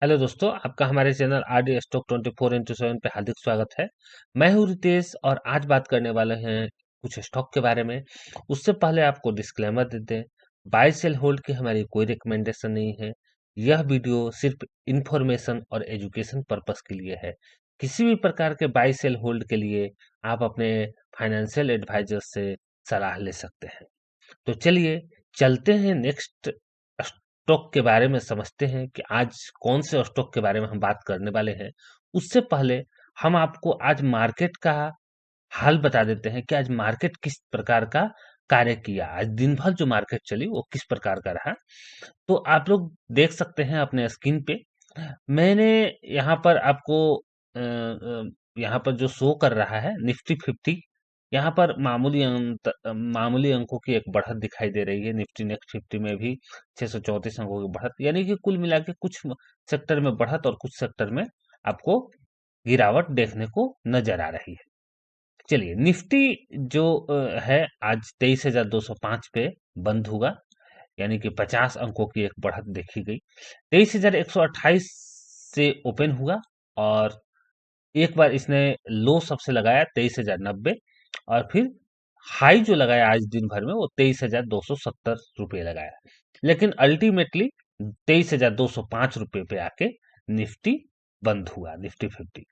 Hello दोस्तों, आपका हमारे चैनल आरडी स्टॉक 24x7 पे हार्दिक स्वागत है। मैं हूं रितेश और आज बात करने वाले हैं कुछ स्टॉक के बारे में। उससे पहले आपको डिस्क्लेमर दे दें, बाय सेल होल्ड की हमारी कोई रिकमेंडेशन नहीं है। यह वीडियो सिर्फ इंफॉर्मेशन और एजुकेशन पर्पस के लिए है। किसी भी प्रकार के बाय सेल होल्ड के लिए आप अपने फाइनेंशियल एडवाइजर से सलाह ले सकते हैं। तो चलिए चलते हैं नेक्स्ट स्टॉक के बारे में समझते हैं कि आज कौन से स्टॉक के बारे में हम बात करने वाले हैं। उससे पहले हम आपको आज मार्केट का हाल बता देते हैं कि आज मार्केट किस प्रकार का कार्य किया। आज दिन भर जो मार्केट चली वो किस प्रकार का रहा। तो आप लोग देख सकते हैं अपने स्क्रीन पे। मैंने यहाँ पर आपको यहाँ पर जो शो कर रहा है निफ्टी 50, यहाँ पर मामूली अंकों की एक बढ़त दिखाई दे रही है। निफ्टी नेक्स्ट 50 में भी 634 अंकों की बढ़त, यानी कि कुल मिला के कुछ सेक्टर में बढ़त और कुछ सेक्टर में आपको गिरावट देखने को नजर आ रही है। चलिए निफ्टी जो है आज 23,205 पे बंद हुआ, यानी कि 50 अंकों की एक बढ़त देखी गई। 23,128 से ओपन हुआ और एक बार इसने लो सबसे लगाया 23,090, और फिर हाई जो लगाया आज दिन भर में वो 23,270 रुपये लगाया। लेकिन अल्टीमेटली 23,205 रुपये पे आके निफ्टी बंद हुआ, निफ्टी 50।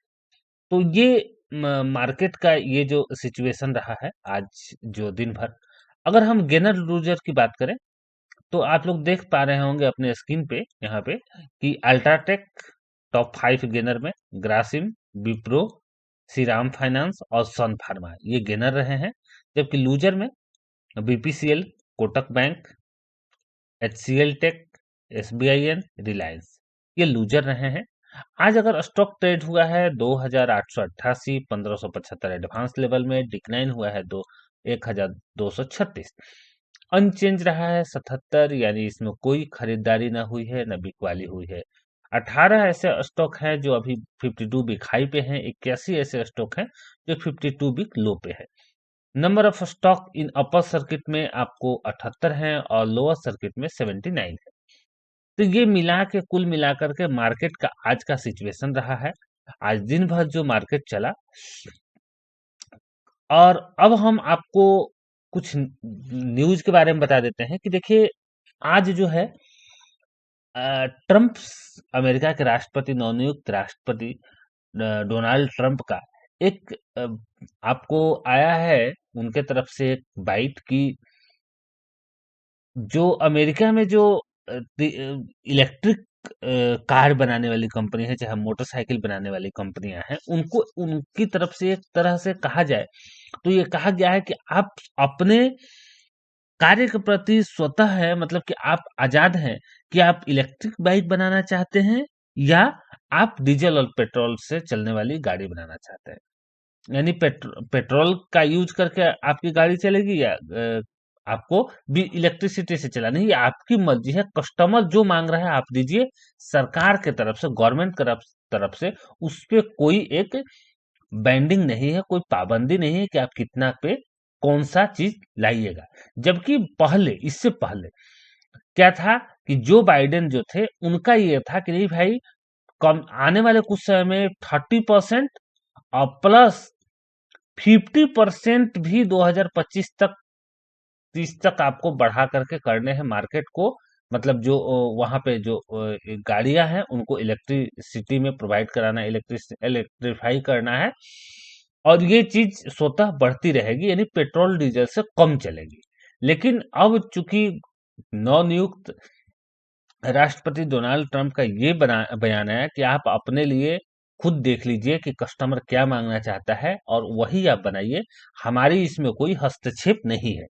तो ये मार्केट का ये जो सिचुएशन रहा है आज जो दिन भर। अगर हम गेनर लूजर की बात करें तो आप लोग देख पा रहे होंगे अपने स्क्रीन पे यहाँ पे कि अल्ट्राटेक टॉप 5 गेनर में ग्रासिम, विप्रो, श्रीराम फाइनेंस और सन फार्मा ये गेनर रहे हैं। जबकि लूजर में BPCL, Kotak bank, HCL tech, SBIN, Reliance ये लूजर रहे हैं। आज अगर स्टॉक ट्रेड हुआ है 2,888, 1,575 एडवांस लेवल में, डिक्लाइन हुआ है 1,236, अनचेंज रहा है 77, यानी इसमें कोई खरीदारी ना हुई है न बिकवाली हुई है। 18 ऐसे स्टॉक हैं जो अभी 52 वीक हाई पे हैं, 81 ऐसे स्टॉक हैं जो 52 वीक लो पे है। Number of stock in upper circuit में आपको 78 हैं और लोअर सर्किट में 79 है। तो ये मिला के कुल मिलाकर के मार्केट का आज का सिचुएशन रहा है। आज दिन भर जो मार्केट चला, और अब हम आपको कुछ न्यूज के बारे में बता देते हैं कि देखिए आज जो है ट्रम्प, अमेरिका के राष्ट्रपति, नवनियुक्त राष्ट्रपति डोनाल्ड ट्रंप का एक आपको आया है उनके तरफ से एक बाइट की, जो अमेरिका में जो इलेक्ट्रिक कार बनाने वाली कंपनी है, चाहे मोटरसाइकिल बनाने वाली कंपनियां हैं, उनको उनकी तरफ से एक तरह से कहा जाए तो ये कहा गया है कि आप अपने कार्य के प्रति स्वतः है, मतलब कि आप आजाद हैं कि आप इलेक्ट्रिक बाइक बनाना चाहते हैं या आप डीजल और पेट्रोल से चलने वाली गाड़ी बनाना चाहते हैं। यानी पेट्रोल का यूज करके आपकी गाड़ी चलेगी या आपको भी इलेक्ट्रिसिटी से चलानी है, ये आपकी मर्जी है। कस्टमर जो मांग रहा है आप दीजिए। सरकार के तरफ से, गवर्नमेंट तरफ से उस पे कोई एक बैंडिंग नहीं है, कोई पाबंदी नहीं है कि आप कितना पे कौन सा चीज लाइएगा। जबकि पहले, इससे पहले क्या था कि जो बाइडेन जो थे उनका ये था कि नहीं भाई, कम आने वाले कुछ समय में 30% और प्लस 50% भी 2025 तक, 30 तक आपको बढ़ा करके करने हैं मार्केट को। मतलब जो वहां पे जो गाड़ियां हैं उनको इलेक्ट्रिसिटी में प्रोवाइड कराना, इलेक्ट्रीफाई करना है, और ये चीज स्वतः बढ़ती रहेगी, यानी पेट्रोल डीजल से कम चलेगी। लेकिन अब चूंकि नवनियुक्त राष्ट्रपति डोनाल्ड ट्रंप का ये बयान है कि आप अपने लिए खुद देख लीजिए कि कस्टमर क्या मांगना चाहता है और वही आप बनाइए, हमारी इसमें कोई हस्तक्षेप नहीं है।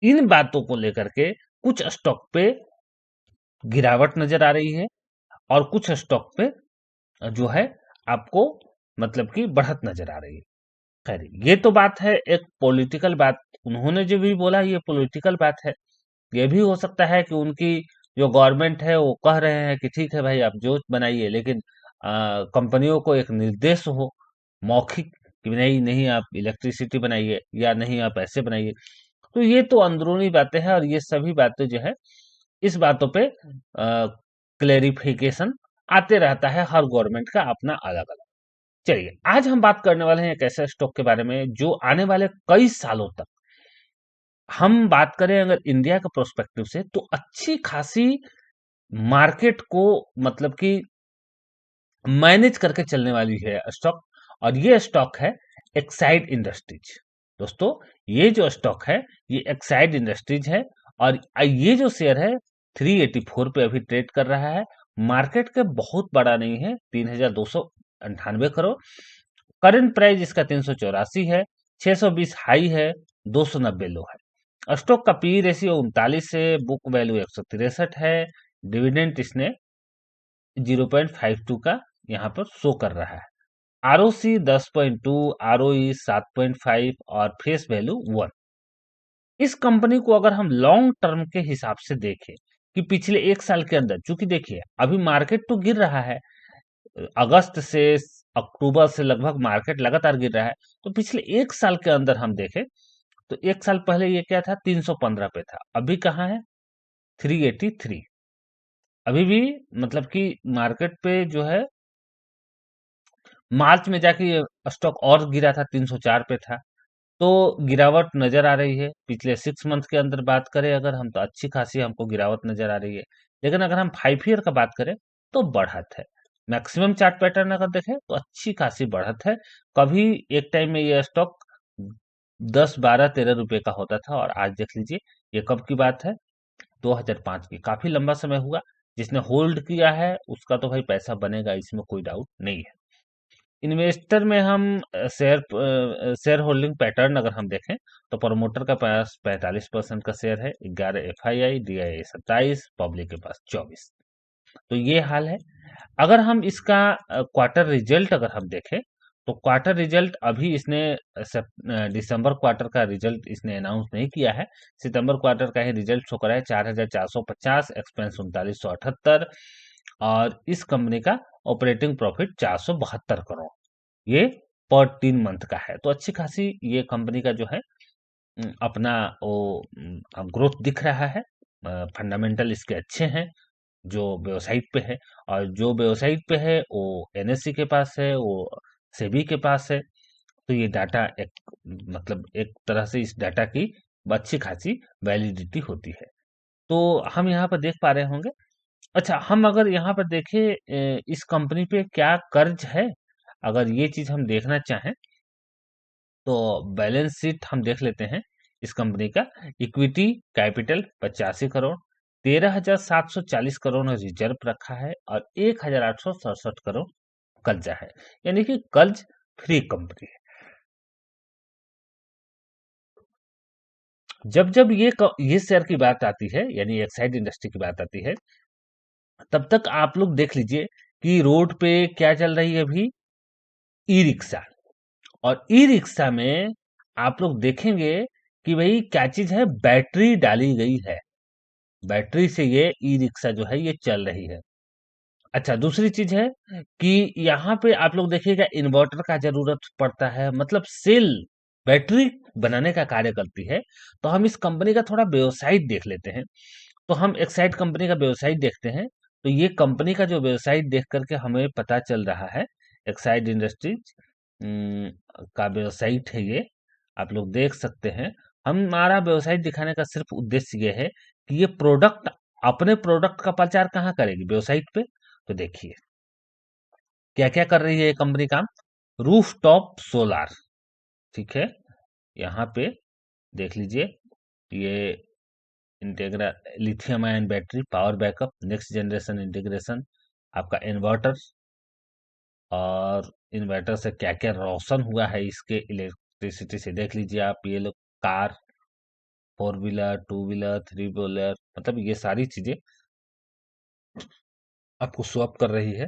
इन बातों को लेकर के कुछ स्टॉक पे गिरावट नजर आ रही है और कुछ स्टॉक पे जो है आपको मतलब कि बढ़त नजर आ रही है। खैर, ये तो बात है एक पॉलिटिकल बात, उन्होंने जो भी बोला ये पॉलिटिकल बात है। ये भी हो सकता है कि उनकी जो गवर्नमेंट है वो कह रहे हैं कि ठीक है भाई आप जो बनाइए, लेकिन कंपनियों को एक निर्देश हो मौखिक कि नहीं नहीं आप इलेक्ट्रिसिटी बनाइए या नहीं आप ऐसे बनाइए। तो ये तो अंदरूनी बातें हैं और ये सभी बातें जो है इस बातों पे क्लेरिफिकेशन आते रहता है, हर गवर्नमेंट का अपना अलग अलग। चलिए आज हम बात करने वाले हैं एक ऐसे स्टॉक के बारे में जो आने वाले कई सालों तक, हम बात करें अगर इंडिया के प्रोस्पेक्टिव से, तो अच्छी खासी मार्केट को मतलब कि मैनेज करके चलने वाली है स्टॉक। और ये स्टॉक है एक्साइड इंडस्ट्रीज। दोस्तों, ये जो स्टॉक है ये एक्साइड इंडस्ट्रीज है। और ये जो शेयर है 384 पे अभी ट्रेड कर रहा है। मार्केट के बहुत बड़ा नहीं है, 3298 करोड़। करंट प्राइस इसका 384 है। 620 हाई है, 290 लो है। स्टॉक का पी रेशियो 39 है, बुक वैल्यू 163 है। डिविडेंड इसने 0.52 का यहाँ पर शो कर रहा है। आरओसी 10.2, आरओई 7.5 और फेस वैल्यू 1। इस कंपनी को अगर हम लॉन्ग टर्म के हिसाब से देखें कि पिछले एक साल के अंदर, चूंकि देखिए अभी मार्केट तो गिर रहा है, अगस्त से अक्टूबर से लगभग मार्केट लगातार गिर रहा है। तो पिछले एक साल के अंदर हम देखें तो एक साल पहले ये क्या था, 315 पे था, अभी कहाँ है, 383। अभी भी मतलब कि मार्केट पे जो है मार्च में जाके ये स्टॉक और गिरा था, 304 पे था। तो गिरावट नजर आ रही है। पिछले 6 मंथ के अंदर बात करें अगर हम, तो अच्छी खासी हमको गिरावट नजर आ रही है। लेकिन अगर हम 5 ईयर का बात करें तो बढ़त है। मैक्सिमम चार्ट पैटर्न अगर देखें तो अच्छी खासी बढ़त है। कभी एक टाइम में ये स्टॉक 10, 12, 13 रुपए का होता था, और आज देख लीजिए ये कब की बात है, 2005 की। काफी लंबा समय हुआ। जिसने होल्ड किया है उसका तो भाई पैसा बनेगा, इसमें कोई डाउट नहीं है। इन्वेस्टर में हम शेयर होल्डिंग पैटर्न अगर हम देखें तो प्रमोटर का पास 45% का शेयर है, 11 एफआईआई, डीआईआई 27, पब्लिक के पास 24। तो ये हाल है। अगर हम इसका क्वार्टर रिजल्ट अगर हम देखें तो क्वार्टर रिजल्ट अभी इसने दिसंबर क्वार्टर का रिजल्ट इसने अनाउंस नहीं किया है। सितंबर क्वार्टर का ही रिजल्ट शो करा है, 4450, एक्सपेंस 3978। और इस कंपनी का ऑपरेटिंग प्रॉफिट 472 करोड़, ये पर 3 मंथ का है। तो अच्छी खासी ये कंपनी का जो है अपना वो ग्रोथ दिख रहा है। फंडामेंटल इसके अच्छे हैं जो वेबसाइट पे है। और जो वेबसाइट पे है वो एनएससी के पास है, वो सेबी के पास है। तो ये डाटा एक मतलब एक तरह से इस डाटा की अच्छी खासी वैलिडिटी होती है। तो हम यहाँ पर देख पा रहे होंगे। अच्छा, हम अगर यहाँ पर देखें इस कंपनी पे क्या कर्ज है, अगर ये चीज हम देखना चाहें तो बैलेंस शीट हम देख लेते हैं इस कंपनी का। Equity capital 85 crore, 13,740 crore reserve रखा है, और 1,867 करोड़ कर्जा है। यानी कि कर्ज फ्री कंपनी है। जब जब ये शेयर की बात आती है, यानी एक्साइड इंडस्ट्री की बात आती है, तब तक आप लोग देख लीजिए कि रोड पे क्या चल रही है अभी, ई रिक्शा। और ई रिक्शा में आप लोग देखेंगे कि भाई क्या चीज है, बैटरी डाली गई है। बैटरी से ये ई रिक्शा जो है ये चल रही है। अच्छा, दूसरी चीज है कि यहाँ पे आप लोग देखिएगा इन्वर्टर का जरूरत पड़ता है, मतलब सेल बैटरी बनाने का कार्य करती है। तो हम इस कंपनी का थोड़ा वेबसाइट देख लेते हैं। तो हम एक्साइड कंपनी का वेबसाइट देखते हैं। तो ये कंपनी का जो वेबसाइट देख करके हमें पता चल रहा है, एक्साइड इंडस्ट्रीज का वेबसाइट है ये, आप लोग देख सकते हैं। हमारा वेबसाइट दिखाने का सिर्फ उद्देश्य ये है कि ये प्रोडक्ट, अपने प्रोडक्ट का प्रचार कहाँ करेगी, वेबसाइट पे। तो देखिए क्या क्या कर रही है ये कंपनी काम। रूफ टॉप सोलार, ठीक है, यहाँ पे देख लीजिए। ये integra lithium ion battery, power backup, next generation integration, आपका इन्वर्टर, और इन्वर्टर से क्या क्या रोशन हुआ है इसके इलेक्ट्रिसिटी से देख लीजिए आप। ये लोग कार, 4 व्हीलर, 2 व्हीलर, 3 व्हीलर, मतलब ये सारी चीजें आपको शो अप कर रही है।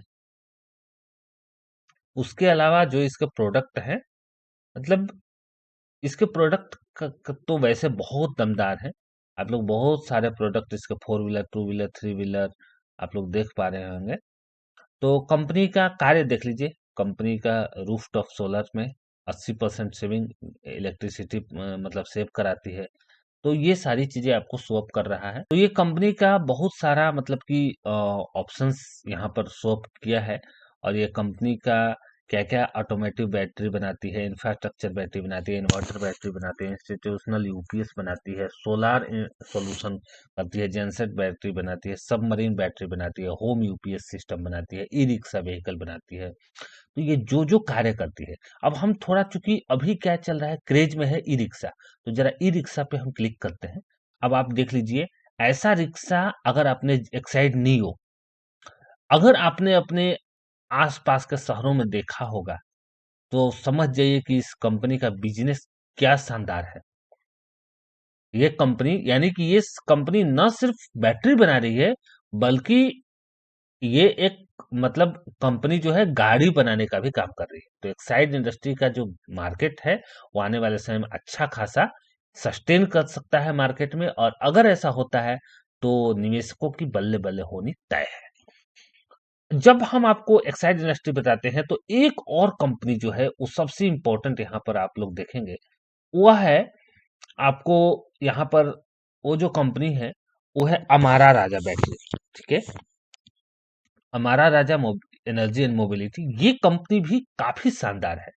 उसके अलावा जो इसके प्रोडक्ट हैं, मतलब इसके प्रोडक्ट तो वैसे बहुत दमदार है। आप लोग बहुत सारे प्रोडक्ट इसके 4 व्हीलर, 2 व्हीलर, 3 व्हीलर आप लोग देख पा रहे होंगे। तो कंपनी का कार्य देख लीजिए। कंपनी का रूफटॉप सोलर में 80% सेविंग इलेक्ट्रिसिटी मतलब सेव कराती है। तो ये सारी चीजें आपको शो अप कर रहा है। तो ये कंपनी का बहुत सारा मतलब कि ऑप्शंस यहाँ पर शो अप किया है। और ये कंपनी का क्या क्या ऑटोमेटिव बैटरी बनाती है, इंफ्रास्ट्रक्चर बैटरी बनाती है, इन्वर्टर बैटरी बनाती है, इंस्टीट्यूशनल यूपीएस बनाती है, सोलार सोल्यूशन करती है, जेनसेट बैटरी बनाती है, सबमरीन बैटरी बनाती है, होम यूपीएस सिस्टम बनाती है, ई रिक्शा व्हीकल बनाती है। तो ये जो जो कार्य करती है, अब हम थोड़ा, चूंकि अभी क्या चल रहा है, क्रेज में है ई रिक्शा, तो जरा ई रिक्शा पे हम क्लिक करते हैं। अब आप देख लीजिए, ऐसा रिक्शा अगर आपने एक्साइड नियो, अगर आपने अपने आसपास के शहरों में देखा होगा, तो समझ जाइए कि इस कंपनी का बिजनेस क्या शानदार है। ये कंपनी, यानी कि ये कंपनी न सिर्फ बैटरी बना रही है, बल्कि ये एक मतलब कंपनी जो है गाड़ी बनाने का भी काम कर रही है। तो एक्साइड इंडस्ट्री का जो मार्केट है, वो आने वाले समय में अच्छा खासा सस्टेन कर सकता है मार्केट में। और अगर ऐसा होता है, तो निवेशकों की बल्ले बल्ले होनी तय है। जब हम आपको एक्साइड इंडस्ट्री बताते हैं, तो एक और कंपनी जो है वो सबसे इंपॉर्टेंट यहाँ पर आप लोग देखेंगे, वह है आपको यहाँ पर, वो जो कंपनी है वो है अमारा राजा बैटरी। ठीक है, Amara Raja energy and mobility, ये कंपनी भी काफी शानदार है।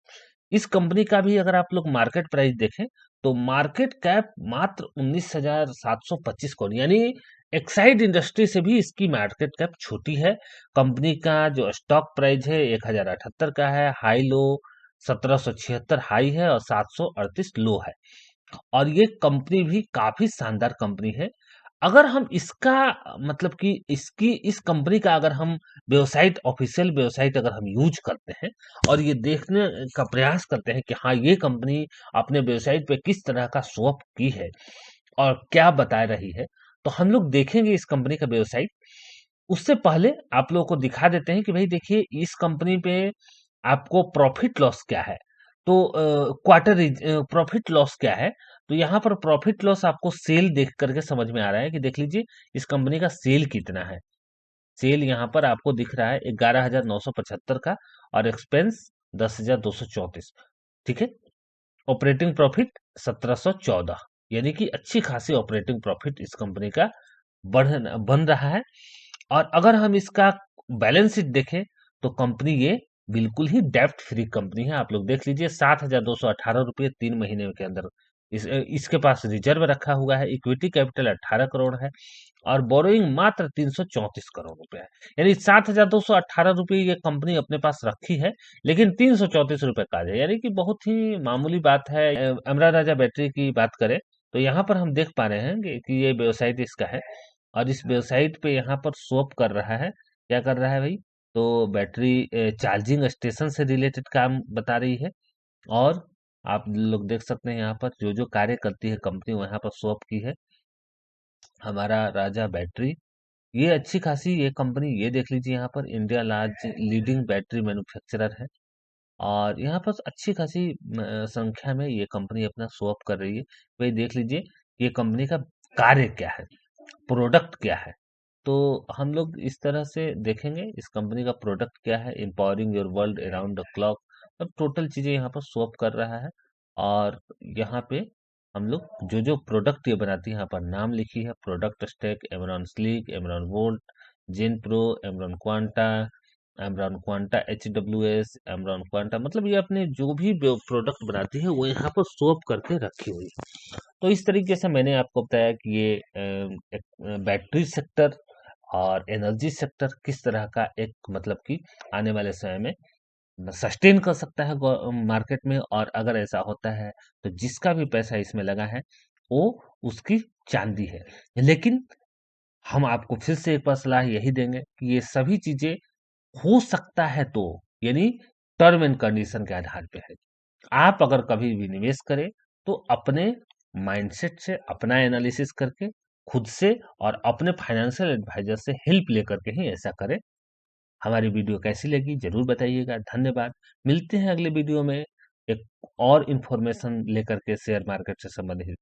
इस कंपनी का भी अगर आप लोग मार्केट प्राइस देखें, तो मार्केट कैप मात्र 19,725 करोड़, यानी एक्साइड इंडस्ट्री से भी इसकी मार्केट कैप छोटी है। कंपनी का जो स्टॉक प्राइस है 1078 का है, हाई लो 1776 हाई है और 738 लो है। और ये कंपनी भी काफी शानदार कंपनी है। अगर हम इसका मतलब कि इसकी इस कंपनी का अगर हम वेबसाइट, ऑफिशियल वेबसाइट अगर हम यूज करते हैं और ये देखने का प्रयास करते हैं कि हाँ, ये कंपनी अपने वेबसाइट पे किस तरह का शो अप की है और क्या बता रही है, तो हम लोग देखेंगे इस कंपनी का वेबसाइट। उससे पहले आप लोगों को दिखा देते हैं कि भाई देखिए, इस कंपनी पे आपको प्रॉफिट लॉस क्या है। तो क्वार्टर प्रॉफिट लॉस क्या है, तो यहाँ पर प्रॉफिट लॉस आपको सेल देख करके समझ में आ रहा है कि देख लीजिए इस कंपनी का सेल कितना है। सेल यहाँ पर आपको दिख रहा है 11,975 का, और एक्सपेंस 10,234। ठीक है, ऑपरेटिंग प्रॉफिट 1714, यानी कि अच्छी खासी ऑपरेटिंग प्रॉफिट इस कंपनी का बढ़ बन रहा है। और अगर हम इसका बैलेंस शीट देखें, तो कंपनी ये बिल्कुल ही डेब्ट फ्री कंपनी है। आप लोग देख लीजिए, 7,218 रुपये 3 महीने के अंदर इसके पास रिजर्व रखा हुआ है। इक्विटी कैपिटल 18 करोड़ है और बोरोइंग मात्र 334 करोड़ रुपए है। यानी 7,218 रुपये ये कंपनी अपने पास रखी है, लेकिन 334 रुपये का है, यानी कि बहुत ही मामूली बात है। अमरा राजा बैटरी की बात करें, तो यहाँ पर हम देख पा रहे हैं कि ये वेबसाइट इसका है। और इस वेबसाइट पे यहाँ पर शो अप कर रहा है, क्या कर रहा है भाई, तो बैटरी चार्जिंग स्टेशन से रिलेटेड काम बता रही है। और आप लोग देख सकते हैं यहाँ पर जो जो कार्य करती है कंपनी, वो यहाँ पर शो अप की है। हमारा राजा बैटरी, ये अच्छी खासी ये कंपनी, ये देख लीजिए यहाँ पर India large leading battery manufacturer है। और यहाँ पर अच्छी खासी संख्या में ये कंपनी अपना शो अप कर रही है। भाई देख लीजिए ये कंपनी का कार्य क्या है, प्रोडक्ट क्या है। तो हम लोग इस तरह से देखेंगे इस कंपनी का प्रोडक्ट क्या है, empowering your world around the clock. अब टोटल चीजें यहाँ पर शो अप कर रहा है। और यहाँ पे हम लोग जो जो प्रोडक्ट ये बनाती है, यहाँ पर नाम लिखी है, product stack, Amaron sleek, Amaron volt, gen pro, Amaron quanta, Amaron quanta H Amaron quanta, मतलब ये अपने जो भी प्रोडक्ट बनाती है वो यहाँ पर शो अप करके रखी हुई है। तो इस तरीके से मैंने आपको बताया कि ये एक बैटरी सेक्टर और एनर्जी सेक्टर किस तरह का एक मतलब कि आने वाले समय में सस्टेन कर सकता है मार्केट में। और अगर ऐसा होता है, तो जिसका भी पैसा इसमें लगा है, वो उसकी चांदी है। लेकिन हम आपको फिर से एक बार सलाह यही देंगे कि ये सभी चीजें हो सकता है, तो यानी टर्म एंड कंडीशन के आधार पे है। आप अगर कभी भी निवेश करें, तो अपने माइंडसेट से, अपना एनालिसिस करके, खुद से और अपने फाइनेंशियल एडवाइजर से हेल्प लेकर के ही ऐसा करें। हमारी वीडियो कैसी लगी जरूर बताइएगा। धन्यवाद। मिलते हैं अगले वीडियो में एक और इन्फॉर्मेशन लेकर के शेयर मार्केट से संबंधित।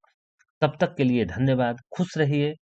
तब तक के लिए धन्यवाद। खुश रहिए।